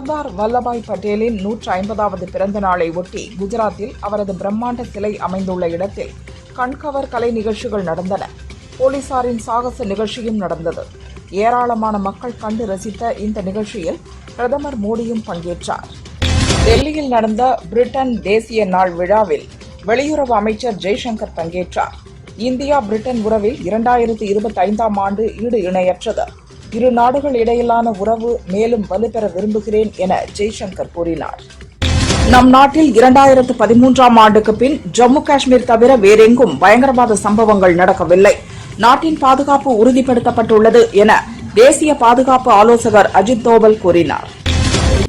சர்தார் வல்லபாய் பட்டேலின் 150வது பிறந்த நாளை ஒட்டி குஜராத்தில் அவரது பிரம்மாண்ட சிலை அமைந்துள்ள இடத்தில் கண்கவர் கலை நிகழ்ச்சிகள் நடந்தன. போலீசாரின் சாகச நிகழ்ச்சியும் நடந்தது. ஏராளமான மக்கள் கண்டு ரசித்த இந்த நிகழ்ச்சியில் பிரதமர் மோடியும் பங்கேற்றார். டெல்லியில் நடந்த பிரிட்டன் தேசிய நாள் விழாவில் வெளியுறவு அமைச்சர் ஜெய்சங்கர் பங்கேற்றார். இந்தியா பிரிட்டன் உறவில் 2025ஆம் ஆண்டு ஈடு இணையற்றது. இரு நாடுகள் இடையிலான உறவு மேலும் வலுப்பெற விரும்புகிறேன் என ஜெய்சங்கர் கூறினார். நம் நாட்டில் 2013ஆம் ஆண்டுக்கு பின் ஜம்மு காஷ்மீர் தவிர வேறெங்கும் பயங்கரவாத சம்பவங்கள் நடக்கவில்லை. நாட்டின் பாதுகாப்பு உறுதிப்படுத்தப்பட்டுள்ளது என தேசிய பாதுகாப்பு ஆலோசகர் அஜித் தோவல் கூறினார்.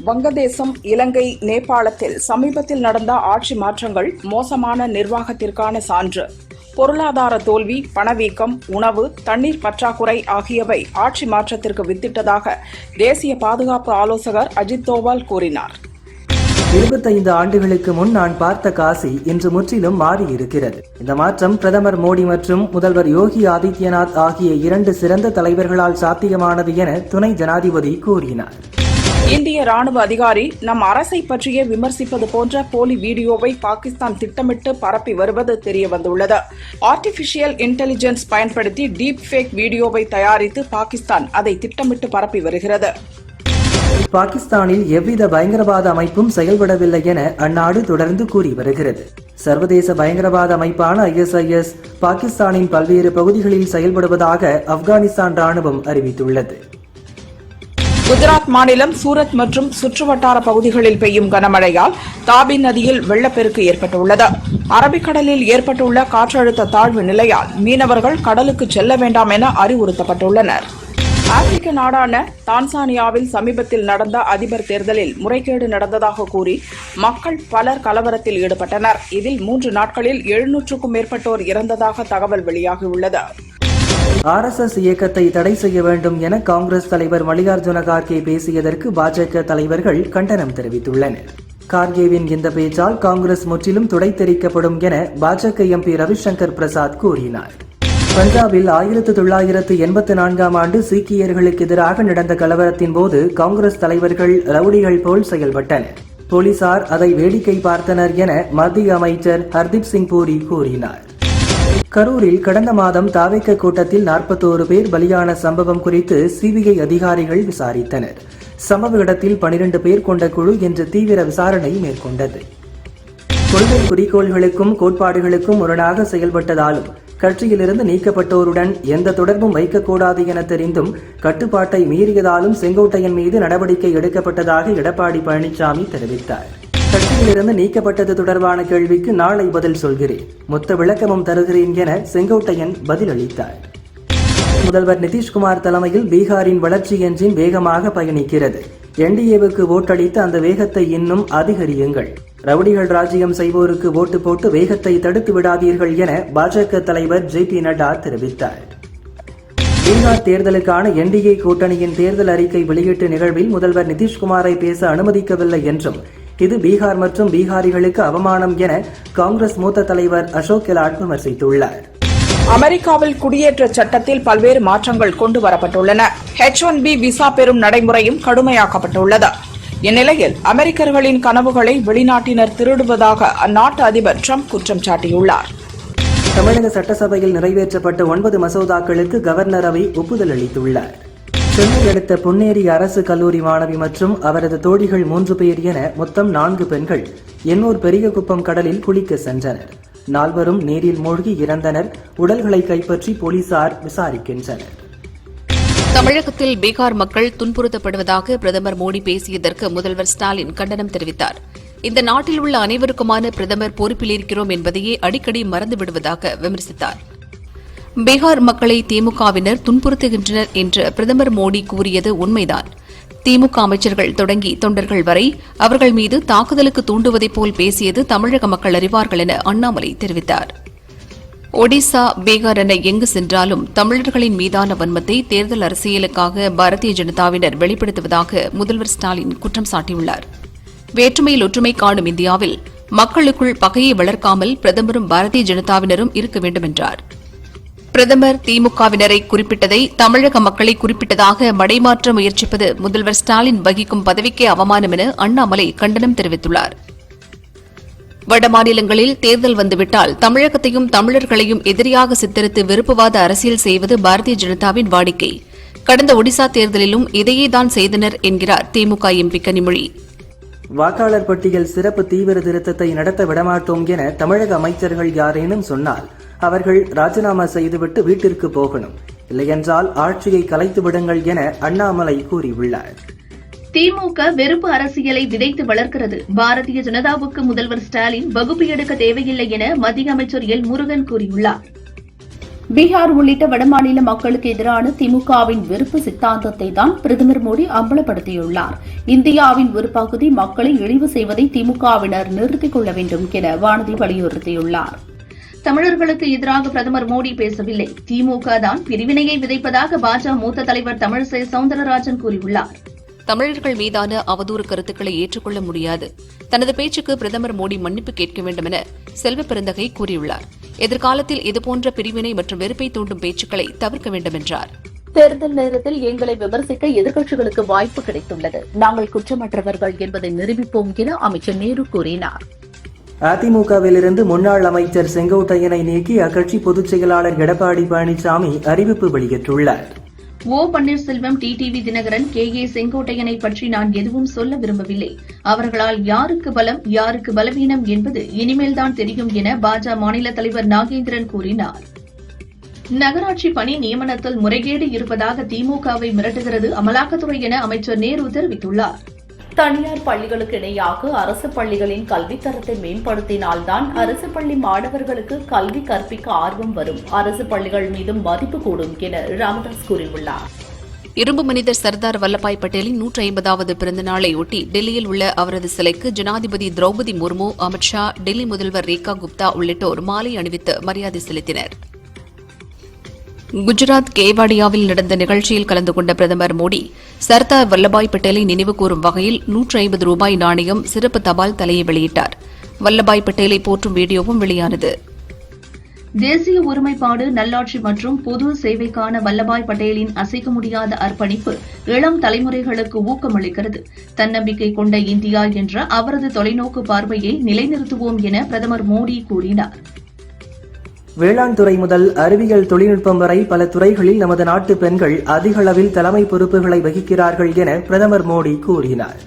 வங்கதேசம், இலங்கை, நேபாளத்தில் சமீபத்தில் நடந்த ஆட்சி மாற்றங்கள் மோசமான நிர்வாகத்திற்கான சான்று. பொருளாதார தோல்வி, பணவீக்கம், உணவு, தண்ணீர் பற்றாக்குறை ஆகியவை ஆட்சி மாற்றத்திற்கு வித்திட்டதாக தேசிய பாதுகாப்பு ஆலோசகர் அஜித் தோவல் கூறினார். 25 ஆண்டுகளுக்கு முன் நான் பார்த்த காசி இன்று முற்றிலும் மாறியிருக்கிறது. இந்த மாற்றம் பிரதமர் மோடி மற்றும் முதல்வர் யோகி ஆதித்யநாத் ஆகிய 2 சிறந்த தலைவர்களால் சாத்தியமானது என துணை ஜனாதிபதி கூறினார். இந்திய ராணுவ அதிகாரி நம் அரசை பற்றிய விமர்சிப்பது போன்ற போலி வீடியோவை பாகிஸ்தான் திட்டமிட்டு பரப்பி வருவது தெரியவந்துள்ளது. ஆர்டிபிஷியல் இன்டெலிஜென்ஸ் பயன்படுத்தி டீப் ஃபேக் வீடியோவை தயாரித்து பாகிஸ்தான் அதை திட்டமிட்டு பரப்பி வருகிறது. பாகிஸ்தானில் எவ்வித பயங்கரவாத அமைப்பும் செயல்படவில்லை என அந்நாடு தொடர்ந்து கூறி வருகிறது. சர்வதேச பயங்கரவாத அமைப்பான ISIS பாகிஸ்தானின் பல்வேறு பகுதிகளில் செயல்படுவதாக ஆப்கானிஸ்தான் ராணுவம் அறிவித்துள்ளது. குஜராத் மாநிலம் சூரத் மற்றும் சுற்றுவட்டார பகுதிகளில் பெய்யும் கனமழையால் தாபி நதியில் வெள்ளப்பெருக்கு ஏற்பட்டுள்ளது. அரபிக்கடலில் ஏற்பட்டுள்ள காற்றழுத்த தாழ்வு நிலையால் மீனவர்கள் கடலுக்கு செல்ல வேண்டாம் என அறிவுறுத்தப்பட்டுள்ளனர். ஆப்பிரிக்க நாடான தான்சானியாவில் சமீபத்தில் நடந்த அதிபர் தேர்தலில் முறைகேடு நடந்ததாக கூறி மக்கள் பலர் கலவரத்தில் ஈடுபட்டனர். இதில் 3 நாட்களில் 700க்கும் மேற்பட்டோர் இறந்ததாக தகவல் வெளியாகியுள்ளது. RSS இயக்கத்தை தடை செய்ய வேண்டும் என காங்கிரஸ் தலைவர் மல்லிகார்ஜுன கார்கே பேசியதற்கு பாஜக தலைவர்கள் கண்டனம் தெரிவித்துள்ளனர். கார்கேவின் இந்த பேச்சால் காங்கிரஸ் முற்றிலும் துடைத்தெறிக்கப்படும் என பாஜக MP ரவிசங்கர் பிரசாத் கூறினார். பஞ்சாபில் 1984ஆம் ஆண்டு சீக்கியர்களுக்கு எதிராக நடந்த கலவரத்தின் போது காங்கிரஸ் தலைவர்கள் ரவுடிகள் போல் செயல்பட்டனர். போலீசார் அதை வேடிக்கை பார்த்தனர் என மத்திய அமைச்சர் ஹர்தீப் சிங் பூரி கூறினார். கரூரில் கடந்த மாதம் தாவேக கூட்டத்தில் 41 பேர் பலியான சம்பவம் குறித்து CBI அதிகாரிகள் விசாரித்தனர். சம்பவ இடத்தில் 12 பேர் கொண்ட குழு இன்று தீவிர விசாரணை மேற்கொண்டது. கொள்கை குறிக்கோள்களுக்கும் கோட்பாடுகளுக்கும் முரணாக செயல்பட்டதாலும் கட்சியிலிருந்து நீக்கப்பட்டோருடன் எந்த தொடர்பும் வைக்கக்கூடாது என தெரிந்தும் கட்டுப்பாட்டை மீறியதாலும் செங்கோட்டையன் மீது நடவடிக்கை எடுக்கப்பட்டதாக எடப்பாடி பழனிசாமி தெரிவித்தார். கட்சியிலிருந்து நீக்கப்பட்டது தொடர்பான கேள்விக்கு நாளை பதில் சொல்கிறேன், மொத்த விளக்கமும் தருகிறேன் என செங்கோட்டையன் பதிலளித்தார். முதல்வர் நிதிஷ்குமார் தலைமையில் பீகாரின் வளர்ச்சி என்ஜின் வேகமாக பயணிக்கிறது. NDAவுக்கு ஓட்டளித்து அந்த வேகத்தை இன்னும் அதிகரியுங்கள். ரவுடிகள் ராஜ்யம் செய்வோருக்கு ஓட்டு போட்டு வேகத்தை தடுத்து விடாதீர்கள் என பாஜக தலைவர் JP நட்டா தெரிவித்தார். பீகார் தேர்தலுக்கான NDA கூட்டணியின் தேர்தல் அறிக்கை வெளியீட்டு நிகழ்வில் முதல்வர் நிதிஷ்குமாரை பேச அனுமதிக்கவில்லை என்றும் இது பீகார் மற்றும் பீகாரிகளுக்கு அவமானம் என காங்கிரஸ் மூத்த தலைவர் அசோக் கெலாட் விமர்சித்துள்ளார். அமெரிக்காவில் குடியேற்ற சட்டத்தில் பல்வேறு மாற்றங்கள் கொண்டு வரப்பட்டுள்ளன. H1B விசா பெறும் நடைமுறையும் கடுமையாக்கப்பட்டுள்ளது. இந்நிலையில் அமெரிக்கர்களின் கனவுகளை வெளிநாட்டினர் திருடுவதாக அந்நாட்டு அதிபர் ட்ரம்ப் குற்றம் சாட்டியுள்ளார். தமிழக சட்டசபையில் நிறைவேற்றப்பட்ட 9 மசோதாக்களுக்கு கவர்னர் ரவி ஒப்புதல் அளித்துள்ளார். சென்னை அடுத்த பொன்னேரி அரசு கல்லூரி மாணவி மற்றும் அவரது தோழிகள் 3 பேர் என மொத்தம் 4 பெண்கள் எண்ணூர் பெரியகுப்பம் கடலில் குளிக்க சென்றனர். 4வரும் நீரில் மூழ்கி இறந்தனர். உடல்களை கைப்பற்றி போலீசார் விசாரிக்கின்றனர். தமிழகத்தில் பீகார் மக்கள் துன்புறுத்தப்படுவதாக பிரதமர் மோடி பேசியதற்கு முதல்வர் ஸ்டாலின் கண்டனம் தெரிவித்தார். இந்த நாட்டில் உள்ள அனைவருக்குமான பிரதமர் பொறுப்பில் இருக்கிறோம் என்பதையே அடிக்கடி மறந்துவிடுவதாக விமர்சித்தார். பீகார் மக்களை திமுகவினர் துன்புறுத்துகின்றனர் என்று பிரதமர் மோடி கூறியது உண்மைதான். திமுக அமைச்சர்கள் தொடங்கி தொண்டர்கள் வரை அவர்கள் மீது தாக்குதலுக்கு தூண்டுவதைப் போல் பேசியது தமிழக மக்கள் அறிவார்கள் என அண்ணாமலை தெரிவித்தார். ஒடிசா, பீகார் என எங்கு சென்றாலும் தமிழர்களின் மீதான வன்மத்தை தேர்தல் அரசியலுக்காக பாரதிய ஜனதாவினர் வெளிப்படுத்துவதாக முதல்வர் ஸ்டாலின் குற்றம் சாட்டியுள்ளார். வேற்றுமையில் ஒற்றுமை காணும் இந்தியாவில் மக்களுக்குள் பகையை வளர்க்காமல் பிரதமரும் பாரதிய ஜனதாவினரும் இருக்க வேண்டும் என்றார். பிரதமர் திமுகவினரை குறிப்பிட்டதை தமிழக மக்களை குறிப்பிட்டதாக மடைமாற்ற முயற்சிப்பது முதல்வர் ஸ்டாலின் வகிக்கும் பதவிக்கே அவமானம் என அண்ணாமலை கண்டனம் தெரிவித்துள்ளார். வடமாநிலங்களில் தேர்தல் வந்துவிட்டால் தமிழகத்தையும் தமிழர்களையும் எதிரியாக சித்தரித்து விருப்பவாத அரசியல் செய்வது பாரதிய ஜனதாவின் வாடிக்கை. கடந்த ஒடிசா தேர்தலிலும் இதையேதான் செய்தனர் என்கிறார் திமுக எம்பி கனிமொழி. வாக்காளர் பட்டியல் சிறப்பு தீவிர திருத்தத்தை நடத்த விடமாட்டோம் என தமிழக அமைச்சர்கள் யாரேனும் சொன்னால் அவர்கள் ராஜினாமா செய்துவிட்டு வீட்டிற்கு போகணும், இல்லையென்றால் ஆட்சியை கலைத்து விடுங்கள் என அண்ணாமலை கூறியுள்ளார். திமுக வெறுப்பு அரசியலை விதைத்து வளர்க்கிறது. பாரதிய ஜனதாவுக்கு முதல்வர் ஸ்டாலின் வகுப்பு எடுக்க தேவையில்லை என மத்திய அமைச்சர் எல் முருகன் கூறியுள்ளார். பீகார் உள்ளிட்ட வடமாநில மக்களுக்கு எதிரான திமுகவின் வெறுப்பு சித்தாந்தத்தை தான் பிரதமர் மோடி அம்பலப்படுத்தியுள்ளார். இந்தியாவின் ஒரு பகுதி மக்களை இழிவு செய்வதை திமுகவினர் நிறுத்திக் கொள்ள வேண்டும் என வானதி வலியுறுத்தியுள்ளார். தமிழர்களுக்கு எதிராக பிரதமர் மோடி பேசவில்லை, திமுக தான் பிரிவினையை விதைப்பதாக பாஜக மூத்த தலைவர் தமிழிசை சவுந்தரராஜன் கூறியுள்ளார். தமிழர்கள் மீதான அவதூறு கருத்துக்களை ஏற்றுக்கொள்ள முடியாது. தனது பேச்சுக்கு பிரதமர் மோடி மன்னிப்பு கேட்க வேண்டும் என செல்வ பெருந்தகை கூறியுள்ளார். எதிர்காலத்தில் இதுபோன்ற பிரிவினை மற்றும் வெறுப்பை தூண்டும் பேச்சுக்களை தவிர்க்க வேண்டும் என்றார். தேர்தல் நேரத்தில் எங்களை விமர்சிக்க எதிர்க்கட்சிகளுக்கு வாய்ப்பு கிடைத்துள்ளது. நாங்கள் குற்றமற்றவர்கள் என்பதை நிரூபிப்போம் என அமைச்சர் நேரு கூறினார். அதிமுகவிலிருந்து முன்னாள் அமைச்சர் செங்கோட்டையனை நீக்கி அக்கட்சி பொதுச் செயலாளர் எடப்பாடி பழனிசாமி அறிவிப்பு வெளியிட்டுள்ளார். ஓ பன்னீர்செல்வம், டிடிவி தினகரன், கே செங்கோட்டையனை பற்றி நான் எதுவும் சொல்ல விரும்பவில்லை. அவர்களால் யாருக்கு பலம் யாருக்கு பலவீனம் என்பது இனிமேல்தான் தெரியும் என பாஜக மாநில தலைவர் நாகேந்திரன் கூறினார். நகராட்சி பணி நியமனத்தில் முறைகேடு இருப்பதாக திமுகவை மிரட்டுகிறது அமலாக்கத்துறை என அமைச்சர் நேரு தெரிவித்துள்ளார். தனியார் பள்ளிகளுக்கு இணையாக அரசு பள்ளிகளின் கல்வித்தரத்தை மேம்படுத்தினால்தான் அரசு பள்ளி மாணவர்களுக்கு கல்வி கற்பிக்க ஆர்வம் வரும். அரசு பள்ளிகள் மீதும் மதிப்பு கூடும் என ராமதாஸ் கூறியுள்ளார். இரும்பு மனிதர் சர்தார் வல்லபாய் பட்டேலின் 150வது பிறந்த நாளையொட்டி டெல்லியில் உள்ள அவரது சிலைக்கு ஜனாதிபதி திரௌபதி முர்மு, அமித்ஷா, டெல்லி முதல்வர் ரேகா குப்தா உள்ளிட்டோர் மாலை அணிவித்து மரியாதை செலுத்தினர். குஜராத் கேவாடியாவில் நடந்த நிகழ்ச்சியில் கலந்து கொண்ட பிரதமர் மோடி சர்தார் வல்லபாய் பட்டேலை நினைவுகூரும் வகையில் 150 ரூபாய் நாணயம், சிறப்பு தபால் தலையை வெளியிட்டார். வல்லபாய் பட்டேலை போற்றும் வீடியோவும் வெளியானது. தேசிய ஒருமைப்பாடு, நல்லாட்சி மற்றும் பொது சேவைக்கான வல்லபாய் பட்டேலின் அசைக்க முடியாத அர்ப்பணிப்பு இளம் தலைமுறைகளுக்கு ஊக்கமளிக்கிறது. தன்னம்பிக்கை கொண்ட இந்தியா என்ற அவரது தொலைநோக்கு பார்வையை நிலைநிறுத்துவோம் என பிரதமர் மோடி கூறினார். வேளாண் துறை முதல் அறிவியல் தொழில்நுட்பம் வரை பல துறைகளில் நமது நாட்டு பெண்கள் அதிக அளவில் தலைமை பொறுப்புகளை வகிக்கிறார்கள் என பிரதமர் மோடி கூறினார்.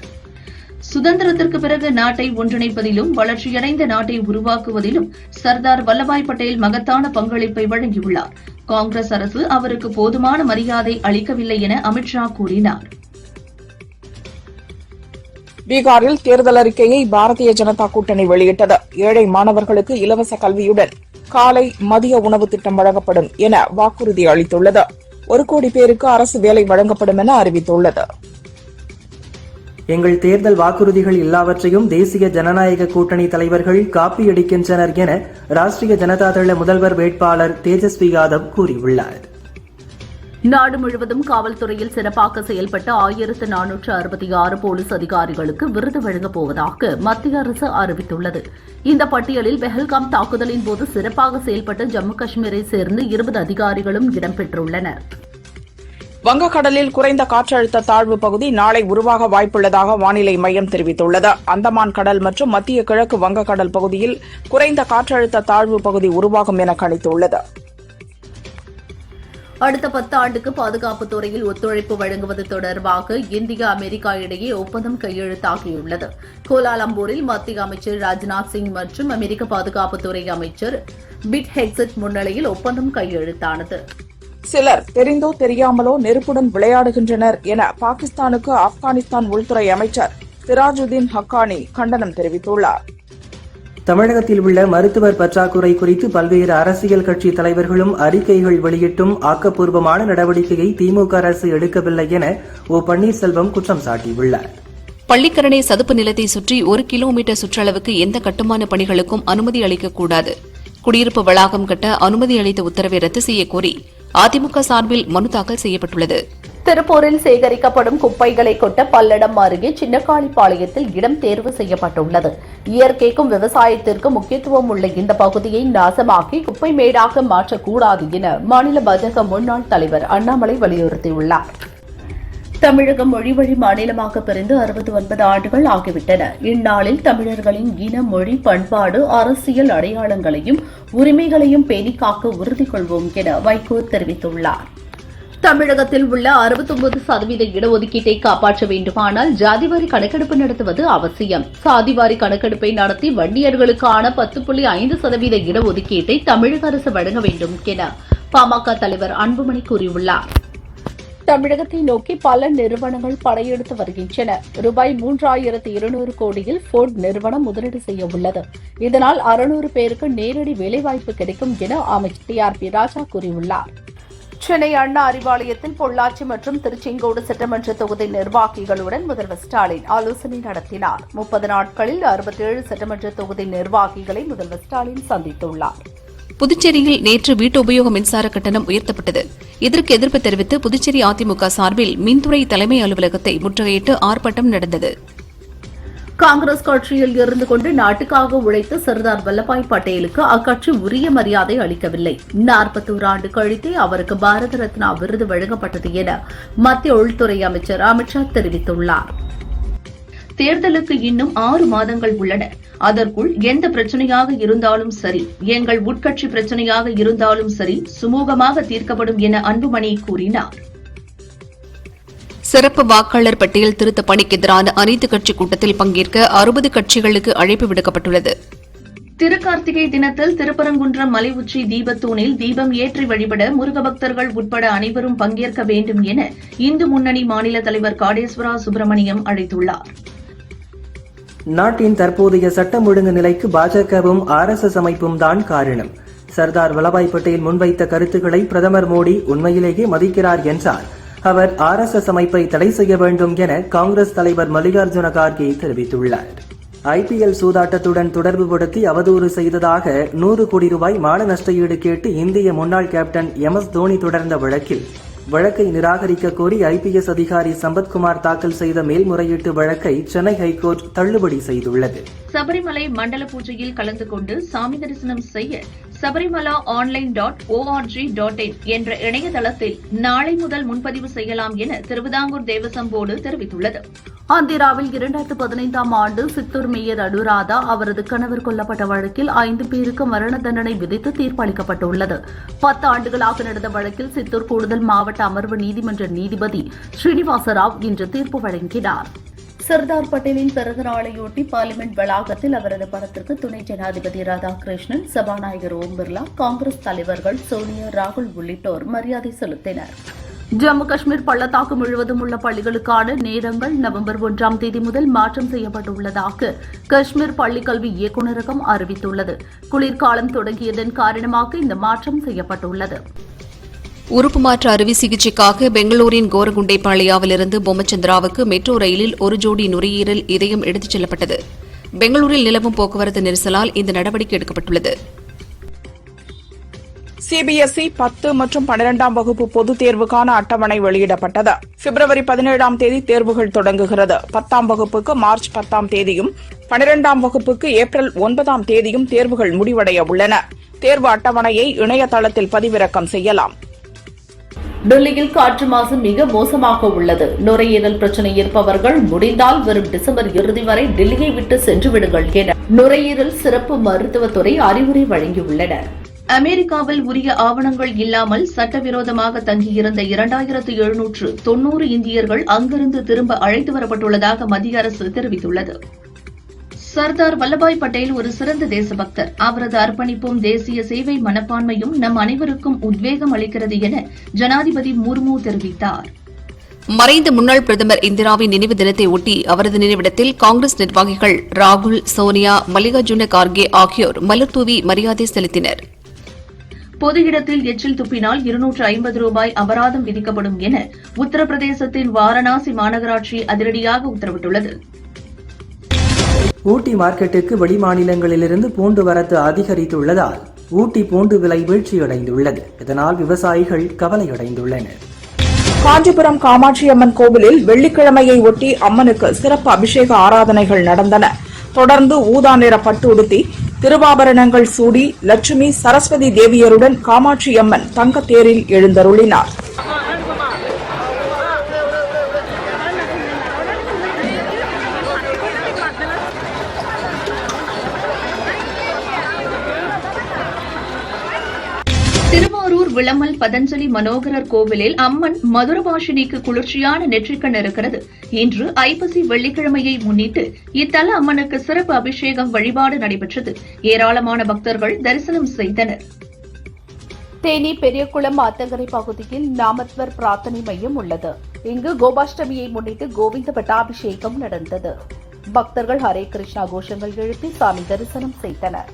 சுதந்திரத்திற்கு பிறகு நாட்டை ஒன்றிணைப்பதிலும் வளர்ச்சியடைந்த நாட்டை உருவாக்குவதிலும் சர்தார் வல்லபாய் பட்டேல் மகத்தான பங்களிப்பை வழங்கியுள்ளார். காங்கிரஸ் அரசு அவருக்கு போதுமான மரியாதை அளிக்கவில்லை என அமித்ஷா கூறினார். பீகாரில் தேர்தல் அறிக்கையை பாரதிய ஜனதா கூட்டணி வெளியிட்டது. ஏழை மாணவர்களுக்கு இலவச கல்வியுடன் காலை மதிய உணவு திட்டம் வழங்கப்படும் என வாக்குறுதி அளித்துள்ளது. 1 கோடி பேருக்கு அரசு வேலை வழங்கப்படும் என அறிவித்துள்ளது. எங்கள் தேர்தல் வாக்குறுதிகள் எல்லாவற்றையும் தேசிய ஜனநாயக கூட்டணி தலைவர்கள் காப்பியடிக்கின்றனர் என ராஷ்டிரிய ஜனதா தள முதல்வர் வேட்பாளர் தேஜஸ்வி யாதவ் கூறியுள்ளார். நாடு முழுவதும் காவல்துறையில் சிறப்பாக செயல்பட்ட 1466 போலீஸ் அதிகாரிகளுக்கு விருது வழங்கப் போவதாக மத்திய அரசு அறிவித்துள்ளது. இந்த பட்டியலில் பெஹல்காம் தாக்குதலின் போது சிறப்பாக செயல்பட்ட ஜம்மு காஷ்மீரை சேர்ந்த 20 அதிகாரிகளும் இடம்பெற்றுள்ளனர். வங்கக்கடலில் குறைந்த காற்றழுத்த தாழ்வு பகுதி நாளை உருவாக வாய்ப்புள்ளதாக வானிலை மையம் தெரிவித்துள்ளது. அந்தமான் கடல் மற்றும் மத்திய கிழக்கு வங்கக்கடல் பகுதியில் குறைந்த காற்றழுத்த தாழ்வு பகுதி உருவாகும் என கணித்துள்ளது. அடுத்த 10 ஆண்டுக்கு பாதுகாப்புத் துறையில் ஒத்துழைப்பு வழங்குவது தொடர்பாக இந்தியா, அமெரிக்கா இடையே ஒப்பந்தம் கையெழுத்தாகியுள்ளது. கோலாலம்பூரில் மத்திய அமைச்சர் ராஜ்நாத் சிங் மற்றும் அமெரிக்க பாதுகாப்புத்துறை அமைச்சர் பிட் ஹெக்ஸட் முன்னிலையில் ஒப்பந்தம் கையெழுத்தானது. சிலர் தெரிந்தோ தெரியாமலோ நெருப்புடன் விளையாடுகின்றனர் என பாகிஸ்தானுக்கு ஆப்கானிஸ்தான் உள்துறை அமைச்சர் சிராஜுதீன் ஹக்கானி கண்டனம் தெரிவித்துள்ளார். தமிழகத்தில் உள்ள மருத்துவர் பற்றாக்குறை குறித்து பல்வேறு அரசியல் கட்சி தலைவர்களும் அறிக்கைகள் வெளியிட்டும் ஆக்கப்பூர்வமான நடவடிக்கையை திமுக அரசு எடுக்கவில்லை என ஓ பன்னீர்செல்வம் குற்றம் சாட்டியுள்ளார். பள்ளிக்கரணை சதுப்பு நிலத்தை சுற்றி 1 கிலோமீட்டர் சுற்றளவுக்கு எந்த கட்டுமான பணிகளுக்கும் அனுமதி அளிக்கக்கூடாது. குடியிருப்பு வளாகம் கட்ட அனுமதி அளித்த உத்தரவை ரத்து செய்யக்கோரி அதிமுக சார்பில் மனு தாக்கல் செய்யப்பட்டுள்ளது. திருப்பூரில் சேகரிக்கப்படும் குப்பைகளை கொட்ட பல்லடம் அருகே சின்னக்காளிப்பாளையத்தில் இடம் தேர்வு செய்யப்பட்டுள்ளது. இயற்கைக்கும் விவசாயத்திற்கும் முக்கியத்துவம் உள்ள இந்த பகுதியை நாசமாக்கி குப்பை மேடாக மாற்றக்கூடாது என மாநில பாஜக முன்னாள் தலைவர் அண்ணாமலை வலியுறுத்தியுள்ளார். தமிழகம் மொழிவழி மாநிலமாக பிரிந்து 69 ஆண்டுகள் ஆகிவிட்டன. இந்நாளில் தமிழர்களின் இன, மொழி, பண்பாடு, அரசியல் அடையாளங்களையும் உரிமைகளையும் பேணிக் காக்க உறுதி கொள்வோம் என வைகோ தெரிவித்துள்ளார். தமிழகத்தில் உள்ள 69% இடஒதுக்கீட்டை காப்பாற்ற வேண்டுமானால் ஜாதிவாரி கணக்கெடுப்பு நடத்துவது அவசியம். சாதிவாரி கணக்கெடுப்பை நடத்தி வன்னியர்களுக்கான 10.5% இடஒதுக்கீட்டை தமிழக அரசு வழங்க வேண்டும் என பாமக தலைவர் அன்புமணி கூறியுள்ளார். தமிழகத்தை நோக்கி பல நிறுவனங்கள் படையெடுத்து வருகின்றன. ரூபாய் 3200 கோடியில் போர்ட் நிறுவனம் முதலீடு செய்ய உள்ளது. இதனால் 600 பேருக்கு நேரடி வேலைவாய்ப்பு கிடைக்கும் என அமைச்சர் TRP ராஜா கூறியுள்ளார். சென்னை அண்ணா அறிவாலயத்தில் பொள்ளாச்சி மற்றும் திருச்செங்கோடு சட்டமன்ற தொகுதி நிர்வாகிகளுடன் முதல்வர் ஸ்டாலின் ஆலோசனை நடத்தினார். 30 நாட்களில் 67 சட்டமன்ற தொகுதி நிர்வாகிகளை முதல்வர் ஸ்டாலின் சந்தித்துள்ளார். புதுச்சேரியில் நேற்று வீட்டு உபயோக மின்சார கட்டணம் உயர்த்தப்பட்டது. இதற்கு எதிர்ப்பு தெரிவித்து புதுச்சேரி அதிமுக சார்பில் மின்துறை தலைமை அலுவலகத்தை முற்றுகையிட்டு ஆர்ப்பாட்டம் நடந்தது. காங்கிரஸ் கட்சியில் இருந்து கொண்டு நாட்டுக்காக உழைத்த சர்தார் வல்லபாய் பட்டேலுக்கு அக்கட்சி உரிய மரியாதை அளிக்கவில்லை. 41 ஆண்டு கழித்தே அவருக்கு பாரத ரத்னா விருது வழங்கப்பட்டது என மத்திய உள்துறை அமைச்சர் அமித்ஷா தெரிவித்துள்ளார். தேர்தலுக்கு இன்னும் 6 மாதங்கள் உள்ளன. அதற்குள் எந்த பிரச்சனையாக இருந்தாலும் சரி, எங்கள் உட்கட்சி பிரச்சனையாக இருந்தாலும் சரி, சுமூகமாக தீர்க்கப்படும் என அன்புமணி கூறினார். சிறப்பு வாக்காளர் பட்டியல் திருத்த பணிக்கு எதிரான அனைத்து கட்சி கூட்டத்தில் பங்கேற்க 60 கட்சிகளுக்கு அழைப்பு விடுக்கப்பட்டுள்ளது. திருக்கார்த்திகை தினத்தில் திருப்பரங்குன்றம் மலை உச்சி தீபத்தூணில் தீபம் ஏற்றி வழிபட முருக பக்தர்கள் உட்பட அனைவரும் பங்கேற்க வேண்டும் என இந்து முன்னணி மாநில தலைவர் காடேஸ்வரா சுப்பிரமணியம் அழைத்துள்ளார். நாட்டின் தற்போதைய சட்டம் ஒழுங்கு நிலைக்கு பாஜகவும் RSS அமைப்பும் தான் காரணம். சர்தார் வல்லபாய் பட்டேல் முன்வைத்த கருத்துக்களை பிரதமர் மோடி உண்மையிலேயே மதிக்கிறார் என்றால் அவர் RSS அமைப்பை தடை செய்ய வேண்டும் என காங்கிரஸ் தலைவர் மல்லிகார்ஜுன கார்கே தெரிவித்துள்ளார். IPL சூதாட்டத்துடன் தொடர்புபடுத்தி அவதூறு செய்ததாக 100 கோடி ரூபாய் மான நஷ்டஈடு கேட்டு இந்திய முன்னாள் கேப்டன் MS தோனி தொடர்ந்த வழக்கை நிராகரிக்க கோரி IPS அதிகாரி சம்பத்குமார் தாக்கல் செய்த மேல்முறையீட்டு வழக்கை சென்னை ஹைகோர்ட் தள்ளுபடி செய்துள்ளது. சபரிமலை மண்டல பூஜையில் கலந்து கொண்டு சாமி தரிசனம் செய்ய சபரிமலா online.org.in என்ற இணையதளத்தில் நாளை முதல் முன்பதிவு செய்யலாம் என திருவிதாங்கூர் தேவசம் போர்டு தெரிவித்துள்ளது. ஆந்திராவில் 2015ஆம் ஆண்டு சித்தூர் மேயர் அனுராதா அவரது கணவர் கொல்லப்பட்ட வழக்கில் 5 பேருக்கு மரண தண்டனை விதித்து தீர்ப்பளிக்கப்பட்டுள்ளது. 10 ஆண்டுகளாக நடந்த வழக்கில் சித்தூர் கூடுதல் மாவட்ட அமர்வு நீதிமன்ற நீதிபதி ஸ்ரீனிவாசராவ் இன்று தீர்ப்பு வழங்கினார். சர்தார் பட்டேலின் பிறந்த நாளையொட்டி பார்லிமெண்ட் வளாகத்தில் அவரது படத்திற்கு துணை ஜனாதிபதி ராதாகிருஷ்ணன், சபாநாயகர் ஓம் பிர்லா, காங்கிரஸ் தலைவர்கள் சோனியா, ராகுல் உள்ளிட்டோர் மரியாதை செலுத்தினர். ஜம்மு காஷ்மீர் பள்ளத்தாக்கு முழுவதும் உள்ள பள்ளிகளுக்கான நேரங்கள் நவம்பர் 1ஆம் தேதி முதல் மாற்றம் செய்யப்பட்டுள்ளதாக காஷ்மீர் பள்ளிக்கல்வி இயக்குநரகம் அறிவித்துள்ளது. குளிர்காலம் தொடங்கியதன் காரணமாக இந்த மாற்றம் செய்யப்பட்டுள்ளது. உறுப்பு மாற்று அறுவை சிகிச்சைக்காக பெங்களூரின் கோரகுண்டேபாளையாவிலிருந்து பொம்மச்சந்திராவுக்கு மெட்ரோ ரயிலில் ஒரு ஜோடி நுரையீரல் இதயம் எடுத்துச் செல்லப்பட்டது. பெங்களூரில் நிலவும் போக்குவரத்து நெரிசலால் இந்த நடவடிக்கை எடுக்கப்பட்டுள்ளது. CBSE 10 மற்றும் 12ஆம் வகுப்பு பொதுத் தேர்வுக்கான அட்டவணை வெளியிடப்பட்டது. பிப்ரவரி 17ஆம் தேதி தேர்வுகள் தொடங்குகிறது. 10ஆம் வகுப்புக்கு மார்ச் 10ஆம் தேதியும் 12ஆம் வகுப்புக்கு ஏப்ரல் 9ஆம் தேதியும் தேர்வுகள் முடிவடைய உள்ளன. தேர்வு அட்டவணையை இணையதளத்தில் பதிவிறக்கம் செய்யலாம். டெல்லியில் காற்று மாசு மிக மோசமாக உள்ளது. நுரையீரல் பிரச்சனை இருப்பவர்கள் முடிந்தால் வரும் டிசம்பர் இறுதி வரை டெல்லியை விட்டு சென்று விடுங்கள் என நுரையீரல் சிறப்பு மருத்துவத்துறை அறிவுரை வழங்கியுள்ளனர். அமெரிக்காவில் உரிய ஆவணங்கள் இல்லாமல் சட்டவிரோதமாக தங்கியிருந்த 2790 இந்தியர்கள் அங்கிருந்து திரும்ப அழைத்து வரப்பட்டுள்ளதாக மத்திய அரசு தெரிவித்துள்ளது. சர்தார் வல்லபாய் பட்டேல் ஒரு சிறந்த தேசபக்தர். அவரது அர்ப்பணிப்பும் தேசிய சேவை மனப்பான்மையும் நம் அனைவருக்கும் உத்வேகம் அளிக்கிறது என ஜனாதிபதி முர்மு தெரிவித்தார். மறைந்த முன்னாள் பிரதமர் இந்திராவின் நினைவு தினத்தை ஒட்டி அவரது நினைவிடத்தில் காங்கிரஸ் நிர்வாகிகள் ராகுல், சோனியா, மல்லிகார்ஜுன கார்கே ஆகியோர் மலர்தூவி மரியாதை செலுத்தினர். பொது இடத்தில் எச்சில் துப்பினால் 250 ரூபாய் அபராதம் விதிக்கப்படும் என உத்தரப்பிரதேசத்தின் வாரணாசி மாநகராட்சி அதிரடியாக உத்தரவிட்டுள்ளது. ஊட்டி மார்க்கெட்டுக்கு வெளிமாநிலங்களிலிருந்து பூண்டு வரத்து அதிகரித்துள்ளதால் ஊட்டி பூண்டு விலை வீழ்ச்சியடைந்துள்ளது. இதனால் விவசாயிகள் கவலையடைந்துள்ளனர். காஞ்சிபுரம் காமாட்சியம்மன் கோவிலில் வெள்ளிக்கிழமையை ஒட்டி அம்மனுக்கு சிறப்பு அபிஷேக ஆராதனைகள் நடந்தன. தொடர்ந்து ஊதா நிற பட்டு உடுத்தி திருவாபரணங்கள் சூடி லட்சுமி சரஸ்வதி தேவியருடன் காமாட்சியம்மன் தங்கத்தேரில் எழுந்தருளினார். திருவாரூர் விளமல் பதஞ்சலி மனோகரர் கோவிலில் அம்மன் மதுரபாஷினிக்கு குளிர்ச்சியான நெற்றிக்கண் இருக்கிறது. இன்று ஐப்பசி வெள்ளிக்கிழமையை முன்னிட்டு இத்தல அம்மனுக்கு சிறப்பு அபிஷேகம் வழிபாடு நடைபெற்றது. ஏராளமான பக்தர்கள் தரிசனம் செய்தனர். தேனி பெரியகுளம் ஆத்தங்கரை பகுதியில் நாமத்வர் பிரார்த்தனை மையம் உள்ளது. இங்கு கோபாஷ்டமியை முன்னிட்டு கோவிந்த பட்டாபிஷேகம் நடந்தது. பக்தர்கள் ஹரே கிருஷ்ணா கோஷங்கள் எழுப்பி சாமி தரிசனம் செய்தனர்.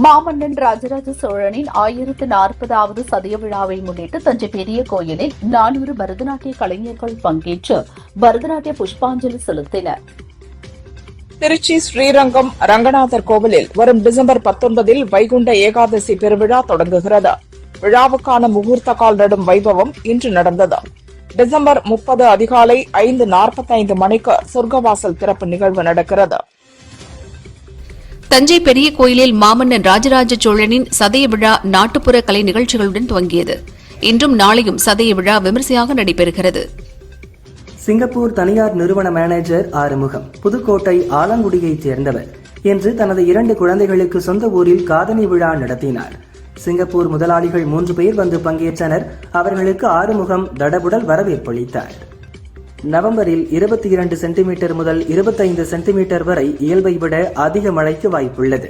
மாமன்னன் ராஜராஜ சோழனின் 1040வது சதய விழாவை முன்னிட்டு தஞ்சை பெரிய கோயிலில் 400 பரதநாட்டிய கலைஞர்கள் பங்கேற்று பரதநாட்டிய புஷ்பாஞ்சலி செலுத்தினர். திருச்சி ஸ்ரீரங்கம் ரங்கநாதர் கோவிலில் வரும் டிசம்பர் 19 வைகுண்ட ஏகாதசி பெருவிழா தொடங்குகிறது. விழாவுக்கான முகூர்த்த கால் நடும் வைபவம் இன்று நடந்தது. டிசம்பர் 30 அதிகாலை 5:45 மணிக்கு சொர்க்கவாசல் திறப்பு நிகழ்வு நடக்கிறது. தஞ்சை பெரிய கோயிலில் மாமன்னன் ராஜராஜ சோழனின் சதய விழா நாட்டுப்புற கலை நிகழ்ச்சிகளுடன் துவங்கியது. இன்றும் நாளையும் சதய விழா விமரிசையாக நடைபெறுகிறது. சிங்கப்பூர் தனியார் நிறுவன மேனேஜர் ஆறுமுகம் புதுக்கோட்டை ஆலங்குடியைச் சேர்ந்தவர். இன்று தனது 2 குழந்தைகளுக்கு சொந்த ஊரில் காதணி விழா நடத்தினார். சிங்கப்பூர் முதலாளிகள் 3 பேர் வந்து பங்கேற்றனர். அவர்களுக்கு ஆறுமுகம் தடபுடல் வரவேற்பளித்தார். நவம்பரில் 22 சென்டிமீட்டர் முதல் 25 சென்டிமீட்டர் வரை இயல்பை விட அதிக மழைக்கு வாய்ப்புள்ளது.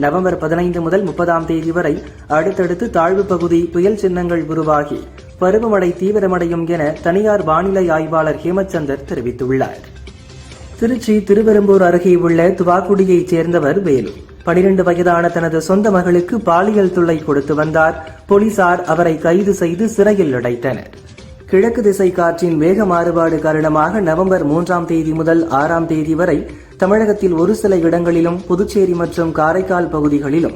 நவம்பர் 15 முதல் 30ஆம் தேதி வரை அடுத்தடுத்து தாழ்வு பகுதி புயல் சின்னங்கள் உருவாகி பருவமழை தீவிரமடையும் என தனியார் வானிலை ஆய்வாளர் ஹேமச்சந்தர் தெரிவித்துள்ளார். திருச்சி திருவெரும்பூர் அருகே உள்ள துவாக்குடியைச் சேர்ந்தவர் வேலு 12 வயதான தனது சொந்த மகளுக்கு பாலியல் தொல்லை கொடுத்து வந்தார். போலீசார் அவரை கைது செய்து சிறையில் அடைத்தனர். கிழக்கு திசை காற்றின் வேக மாறுபாடு காரணமாக நவம்பர் 3ஆம் தேதி முதல் 6ஆம் தேதி வரை தமிழகத்தில் ஒரு சில இடங்களிலும் புதுச்சேரி மற்றும் காரைக்கால் பகுதிகளிலும்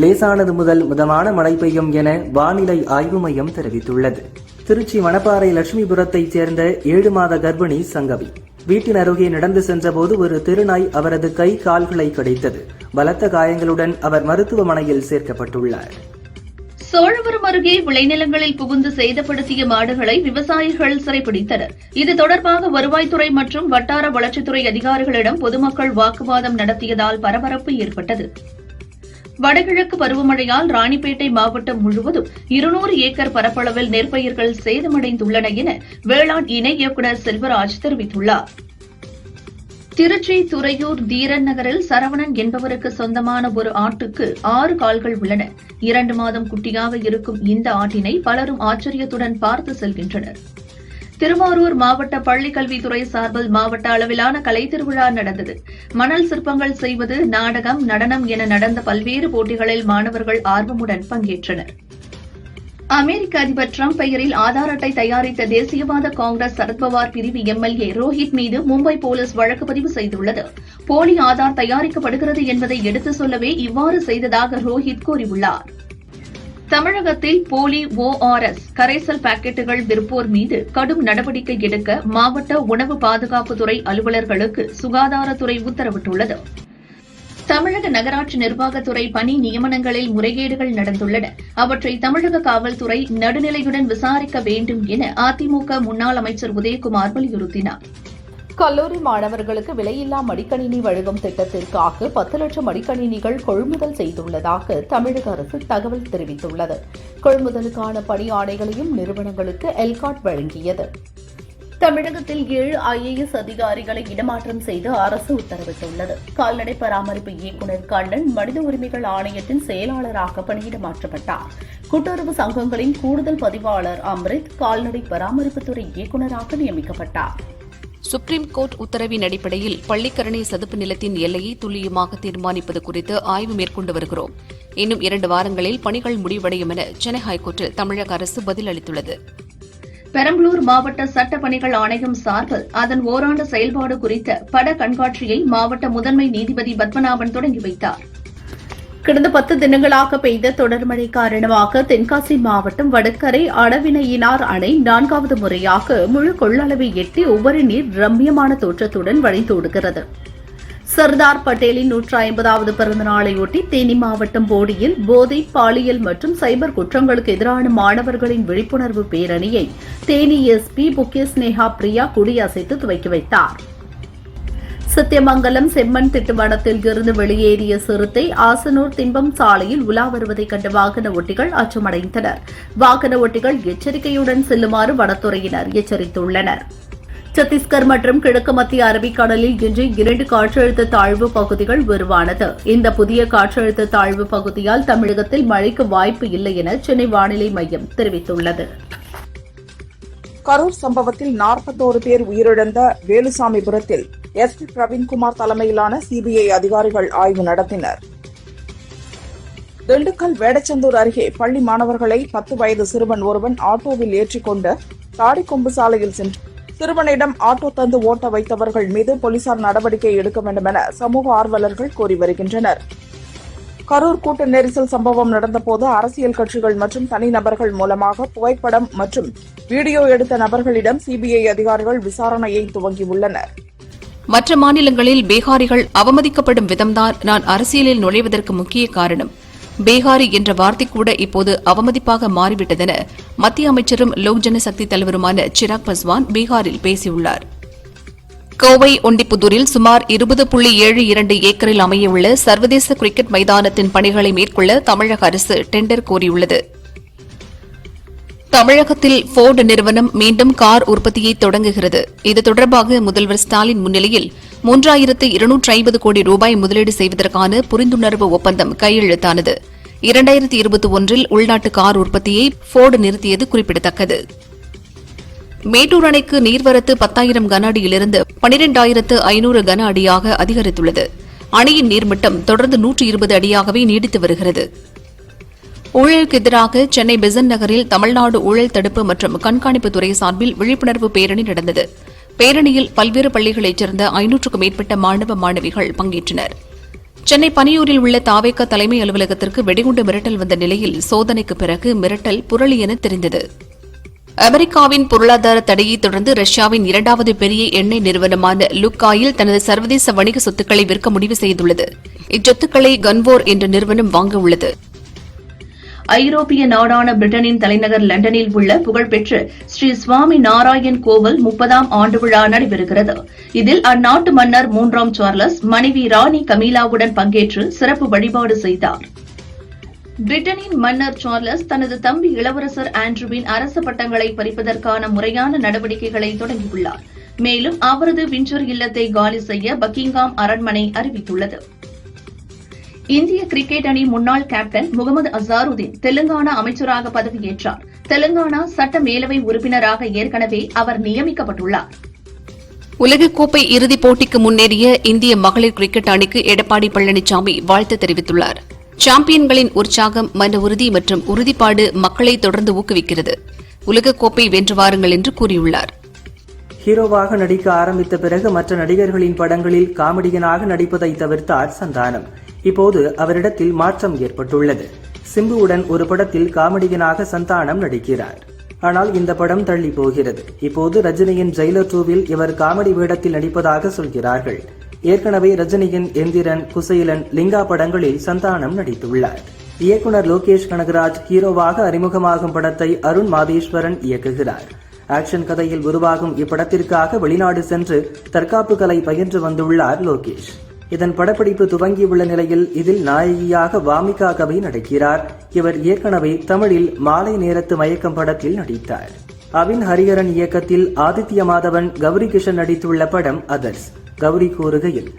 லேசானது முதல் மிதமான மழை பெய்யும் என வானிலை ஆய்வு மையம் தெரிவித்துள்ளது. திருச்சி மணப்பாறை லட்சுமிபுரத்தைச் சேர்ந்த 7 மாத கர்ப்பிணி சங்கவி வீட்டின் அருகே நடந்து சென்றபோது ஒரு தெருநாய் அவரது கை கால்களை கடித்தது. பலத்த காயங்களுடன் அவர் மருத்துவமனையில் சேர்க்கப்பட்டுள்ளார். சோழவரம் அருகே விளைநிலங்களில் புகுந்து சேதப்படுத்திய மாடுகளை விவசாயிகள் சிறைப்பிடித்தனர். இது தொடர்பாக வருவாய்த்துறை மற்றும் வட்டார வளர்ச்சித்துறை அதிகாரிகளிடம் பொதுமக்கள் வாக்குவாதம் நடத்தியதால் பரபரப்பு ஏற்பட்டது. வடகிழக்கு பருவமழையால் ராணிப்பேட்டை மாவட்டம் முழுவதும் 200 ஏக்கர் பரப்பளவில் நெற்பயிர்கள் சேதமடைந்துள்ளன என வேளாண் இணை இயக்குநர் செல்வராஜ் தெரிவித்துள்ளார். திருச்சி துறையூர் தீரன் நகரில் சரவணன் என்பவருக்கு சொந்தமான ஒரு ஆட்டுக்கு 6 கால்கள் உள்ளன. 2 மாதம் குட்டியாக இருக்கும் இந்த ஆட்டினை பலரும் ஆச்சரியத்துடன் பார்த்து செல்கின்றனர். திருவாரூர் மாவட்ட பள்ளிக் கல்வித்துறை சார்பில் மாவட்ட அளவிலான கலை திருவிழா நடந்தது. மணல் சிற்பங்கள் செய்வது, நாடகம், நடனம் என நடந்த பல்வேறு போட்டிகளில் மாணவர்கள் ஆர்வமுடன் பங்கேற்றனர். அமெரிக்க அதிபர் டிரம்ப் பெயரில் ஆதார் அட்டை தயாரித்த தேசியவாத காங்கிரஸ் சரத்பவார் பிரிவு எம்எல்ஏ ரோஹித் மீது மும்பை போலீஸ் வழக்கு பதிவு செய்துள்ளது. போலி ஆதார் தயாரிக்கப்படுகிறது என்பதை எடுத்துச் சொல்லவே இவ்வாறு செய்ததாக ரோஹித் கூறியுள்ளார். தமிழகத்தில் போலி ORS கரைசல் பாக்கெட்டுகள் விற்போர் மீது கடும் நடவடிக்கை எடுக்க மாவட்ட உணவு பாதுகாப்புத்துறை அலுவலர்களுக்கு சுகாதாரத்துறை உத்தரவிட்டுள்ளது. தமிழக நகராட்சி நிர்வாகத்துறை பணி நியமனங்களில் முறைகேடுகள் நடந்துள்ளன. அவற்றை தமிழக காவல்துறை நடுநிலையுடன் விசாரிக்க வேண்டும் என அதிமுக முன்னாள் அமைச்சர் உதயகுமார் வலியுறுத்தினார். கல்லூரி மாணவர்களுக்கு விலையில்லா மடிக்கணினி வழங்கும் திட்டத்திற்காக 10 லட்சம் மடிக்கணினிகள் கொள்முதல் செய்துள்ளதாக தமிழக அரசு தகவல் தெரிவித்துள்ளது. கொள்முதலுக்கான பணி ஆணைகளையும் நிறுவனங்களுக்கு எல்காட் வழங்கியது. தமிழகத்தில் 7 IAS அதிகாரிகளை இடமாற்றம் செய்து அரசு உத்தரவிட்டுள்ளது. கால்நடை பராமரிப்பு இயக்குநர் கண்ணன் மனித உரிமைகள் ஆணையத்தின் செயலாளராக பணியிட மாற்றப்பட்டார். கூட்டுறவு சங்கங்களின் கூடுதல் பதிவாளர் அம்ரித் கால்நடை பராமரிப்புத்துறை இயக்குநராக நியமிக்கப்பட்டார். சுப்ரீம் கோர்ட் உத்தரவின் அடிப்படையில் பள்ளிக்கரணை சதுப்பு நிலத்தின் எல்லையை துல்லியமாக தீர்மானிப்பது குறித்து ஆய்வு மேற்கொண்டு வருகிறோம். இன்னும் 2 வாரங்களில் பணிகள் முடிவடையும் என சென்னை ஹைகோர்ட்டில் தமிழக அரசு பதில் அளித்துள்ளது. பெரம்பலூர் மாவட்ட சட்ட பணிகள் ஆணையம் சார்பில் அதன் ஓராண்டு செயல்பாடு குறித்த பட கண்காட்சியை மாவட்ட முதன்மை நீதிபதி பத்மநாபன் தொடங்கி வைத்தார். கடந்த 10 தினங்களாக பெய்த தொடர் மழை காரணமாக தென்காசி மாவட்டம் வடகரை அடவினையினார் அணை 4வது முறையாக முழு கொள்ளளவை எட்டி உபரி நீர் ரம்மியமான தோற்றத்துடன் வழிந்தோடுகிறது. சர்தார் பட்டேலின் 150வது பிறந்த நாளையொட்டி தேனி மாவட்டம் போடியில் போதை, பாலியல் மற்றும் சைபர் குற்றங்களுக்கு எதிரான மாணவர்களின் விழிப்புணர்வு பேரணியை தேனி எஸ்பி புக்கிய ஸ்னேகா பிரியா கொடியசைத்து துவக்கி வைத்தார். சத்தியமங்கலம் செம்மண் திட்டுவனத்தில் இருந்து வெளியேறிய சிறுத்தை ஆசனூர் திம்பம் சாலையில் உலா வருவதை கண்ட வாகன ஓட்டிகள் அச்சமடைந்தனர். வாகன ஓட்டிகள் எச்சரிக்கையுடன் செல்லுமாறு வனத்துறையினர் எச்சரித்துள்ளனர். சத்தீஸ்கர் மற்றும் கிழக்கு மத்திய அரபிக்கடலில் இன்று 2 காற்றழுத்த தாழ்வு பகுதிகள் உருவானது. இந்த புதிய காற்றழுத்த தாழ்வு பகுதியால் தமிழகத்தில் மழைக்கு வாய்ப்பு இல்லை என சென்னை வானிலை மையம் தெரிவித்துள்ளது. கரூர் சம்பவத்தில் 41 பேர் உயிரிழந்த வேலுசாமிபுரத்தில் எஸ்பி பிரவீன்குமார் தலைமையிலான சிபிஐ அதிகாரிகள் ஆய்வு நடத்தினர். திண்டுக்கல் வேடச்சந்தூர் அருகே பள்ளி மாணவர்களை 10 வயது சிறுவன் ஒருவன் ஆட்டோவில் ஏற்றிக்கொண்டு தாடிக்கொம்பு சாலையில் சென்று சிறுவனிடம் ஆட்டோ தந்து ஓட்ட வைத்தவர்கள் மீது போலீசார் நடவடிக்கை எடுக்க வேண்டும் என சமூக ஆர்வலர்கள் கோரி வருகின்றனர். கரூர் கூட்ட நெரிசல் சம்பவம் நடந்தபோது அரசியல் கட்சிகள் மற்றும் தனிநபர்கள் மூலமாக புகைப்படம் மற்றும் வீடியோ எடுத்த நபர்களிடம் சிபிஐ அதிகாரிகள் விசாரணையை துவங்கியுள்ளனர். மற்ற மாநிலங்களில் பீகாரிகள் அவமதிக்கப்படும் விதம்தான் நான் அரசியலில் நுழைவதற்கு முக்கிய காரணம். பீகாரி என்ற வார்த்தை கூட இப்போது அவமதிப்பாக மாறிவிட்டதென மத்திய அமைச்சரும் லோக் ஜனசக்தி தலைவருமான சிராக் பஸ்வான் பீகாரில் பேசியுள்ளார். கோவை ஒண்டிப்புதூரில் சுமார் 20.72 ஏக்கரில் அமையவுள்ள சர்வதேச கிரிக்கெட் மைதானத்தின் பணிகளை மேற்கொள்ள தமிழக அரசு டெண்டர் கோரியுள்ளது. தமிழகத்தில் ஃபோர்டு நிறுவனம் மீண்டும் கார் உற்பத்தியை தொடங்குகிறது. இது தொடர்பாக முதல்வர் ஸ்டாலின் முன்னிலையில் 3250 கோடி ரூபாய் முதலீடு செய்வதற்கான புரிந்துணர்வு ஒப்பந்தம் கையெழுத்தானது. 2021இல் உள்நாட்டு கார் உற்பத்தியை ஃபோர்டு நிறுத்தியது குறிப்பிடத்தக்கது. மேட்டூர் அணைக்கு நீர்வரத்து 10,000 கன அடியிலிருந்து 12,500 கன அடியாக அதிகரித்துள்ளது. அணையின் நீர்மட்டம் தொடர்ந்து 120 அடியாகவே நீடித்து வருகிறது. ஊழலுக்கு எதிராக சென்னை பெசன்ட் நகரில் தமிழ்நாடு ஊழல் தடுப்பு மற்றும் கண்காணிப்பு துறை சார்பில் விழிப்புணர்வு பேரணி நடந்தது. பேரணியில் பல்வேறு பள்ளிகளைச் சேர்ந்த 500க்கும் மேற்பட்ட மாணவ மாணவிகள் பங்கேற்றனர். சென்னை பனியூரில் உள்ள தாவேக தலைமை அலுவலகத்திற்கு வெடிகுண்டு மிரட்டல் வந்த நிலையில் சோதனைக்கு பிறகு மிரட்டல் புரளி என தெரிந்தது. அமெரிக்காவின் பொருளாதார தடையை தொடர்ந்து ரஷ்யாவின் 2வது பெரிய எண்ணெய் நிறுவனமான லுக்காயில் தனது சர்வதேச வணிக சொத்துக்களை விற்க முடிவு செய்துள்ளது. இச்சொத்துக்களை கன்வோர் என்ற நிறுவனம் வாங்க உள்ளது. ஐரோப்பிய நாடான பிரிட்டனின் தலைநகர் லண்டனில் உள்ள புகழ்பெற்ற ஸ்ரீ சுவாமி நாராயண் கோவில் 30ஆம் ஆண்டு விழா நடைபெறுகிறது. இதில் அந்நாட்டு மன்னர் 3ஆம் சார்லஸ் மனைவி ராணி கமீலாவுடன் பங்கேற்று சிறப்பு வழிபாடு செய்தார். பிரிட்டனின் மன்னர் சார்லஸ் தனது தம்பி இளவரசர் ஆண்ட்ரூவின் அரச பட்டங்களை பறிப்பதற்கான முறையான நடவடிக்கைகளை தொடங்கியுள்ளார். மேலும் அவரது வின்சர் இல்லத்தை காலி செய்ய பக்கிங்ஹாம் அரண்மனை அறிவித்துள்ளது. இந்திய கிரிக்கெட் அணி முன்னாள் கேப்டன் முகமது அசாருதீன் தெலுங்கானா அமைச்சராக பதவியேற்றார். தெலுங்கானா சட்ட மேலவை உறுப்பினராக ஏற்கனவே அவர் நியமிக்கப்பட்டுள்ளார். உலகக்கோப்பை இறுதிப் போட்டிக்கு முன்னேறிய இந்திய மகளிர் கிரிக்கெட் அணிக்கு எடப்பாடி பழனிசாமி வாழ்த்து தெரிவித்துள்ளார். சாம்பியன்களின் உற்சாகம், மன உறுதி மற்றும் உறுதிப்பாடு மக்களை தொடர்ந்து ஊக்குவிக்கிறது. உலகக்கோப்பை வென்று வாருங்கள் என்று கூறியுள்ளார். ஹீரோவாக நடிக்க ஆரம்பித்த பிறகு மற்ற நடிகர்களின் படங்களில் காமெடியனாக நடிப்பதை தவிர்த்தார் சந்தானம். இப்போது அவரிடத்தில் மாற்றம் ஏற்பட்டுள்ளது. சிம்புவுடன் ஒரு படத்தில் காமெடியனாக சந்தானம் நடிக்கிறார். ஆனால் இந்த படம் தள்ளி போகிறது. இப்போது ரஜினியின் ஜெயிலர் 2வில் இவர் காமெடி வேடத்தில் நடிப்பதாக சொல்கிறார்கள். ஏற்கனவே ரஜினியின் எந்திரன், குசேலன், லிங்கா படங்களில் சந்தானம் நடித்துள்ளார். இயக்குனர் லோகேஷ் கனகராஜ் ஹீரோவாக அறிமுகமாகும் படத்தை அருண் மாதேஸ்வரன் இயக்குகிறார். ஆக்ஷன் கதையில் உருவாகும் இப்படத்திற்காக வெளிநாடு சென்று தற்காப்பு கலை பயின்று வந்துள்ளார் லோகேஷ். இதன் படப்பிடிப்பு துவங்கியுள்ள நிலையில் இதில் நாயகியாக வாமிகா கவி நடிக்கிறார். இவர் ஏற்கனவே தமிழில் மாலை நேரத்து மயக்கம் படத்தில் நடித்தார். அவின் ஹரிஹரன் இயக்கத்தில் ஆதித்ய மாதவன், கௌரி கிஷன் நடித்துள்ள படம் அதர்ஸ். கௌரி கூறுகையில்,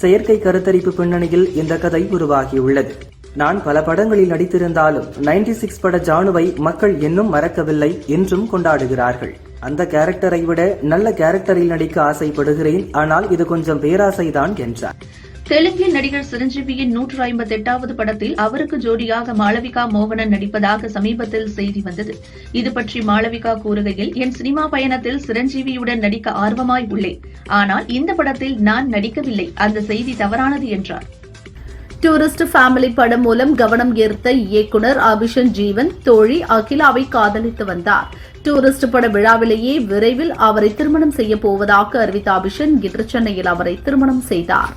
செயற்கை கருத்தரிப்பு பின்னணியில் இந்த கதை உருவாகியுள்ளது. நான் பல படங்களில் நடித்திருந்தாலும் 96 பட ஜானுவை மக்கள் இன்னும் மறக்கவில்லை, என்றும் கொண்டாடுகிறார்கள். அந்த கேரக்டரை விட நல்ல கேரக்டரில் நடிக்க ஆசைப்படுகிறேன், ஆனால் இது கொஞ்சம் பேராசைதான் என்றார். தெலுங்கில் நடிகர் சிரஞ்சீவியின் 158வது படத்தில் அவருக்கு ஜோடியாக மாளவிகா மோகனன் நடிப்பதாக சமீபத்தில் செய்தி வந்தது. இது பற்றி மாளவிகா கூறுகையில், என் சினிமா பயணத்தில் சிரஞ்சீவியுடன் நடிக்க ஆர்வமாய் உள்ளேன். ஆனால் இந்த படத்தில் நான் நடிக்கவில்லை. அந்த செய்தி தவறானது என்றார். டூரிஸ்ட் ஃபேமிலி படம் மூலம் கவனம் ஈர்த்த இயக்குனர் அபிஷன் ஜீவன் தோழி அகிலாவை காதலித்து வந்தார். டூரிஸ்ட் பட விழாவிலேயே விரைவில் அவரை திருமணம் செய்ய போவதாக அறிவித்த அபிஷன் இன்று சென்னையில் அவரை திருமணம் செய்தார்.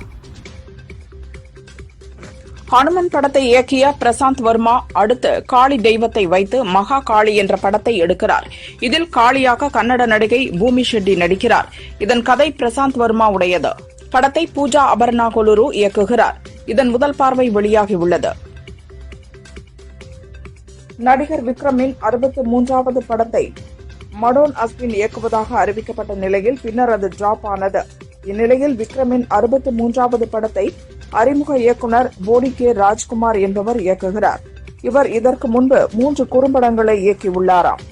ஹனுமன் படத்தை இயக்கிய பிரசாந்த் வர்மா அடுத்து காளி தெய்வத்தை வைத்து மகா காளி என்ற படத்தை எடுக்கிறார். இதில் காளியாக கன்னட நடிகை பூமி ஷெட்டி நடிக்கிறார். இதன் கதை பிரசாந்த் வர்மா உடையது. படத்தை பூஜா அபர்ணா கொலுரு இயக்குகிறார். இதன் முதல் பார்வை வெளியாகியுள்ளது. நடிகர் விக்ரமின் 63வது படத்தை மடோன் அஸ்வின் இயக்குவதாக அறிவிக்கப்பட்ட நிலையில் பின்னர் அது டிராப் ஆனது. இந்நிலையில் விக்ரமின் 63வது படத்தை அறிமுக இயக்குனர் போடி கே ராஜ்குமார் என்பவர் இயக்குகிறார். இவர் இதற்கு முன்பு 3 குறும்படங்களை இயக்கியுள்ளாராம்.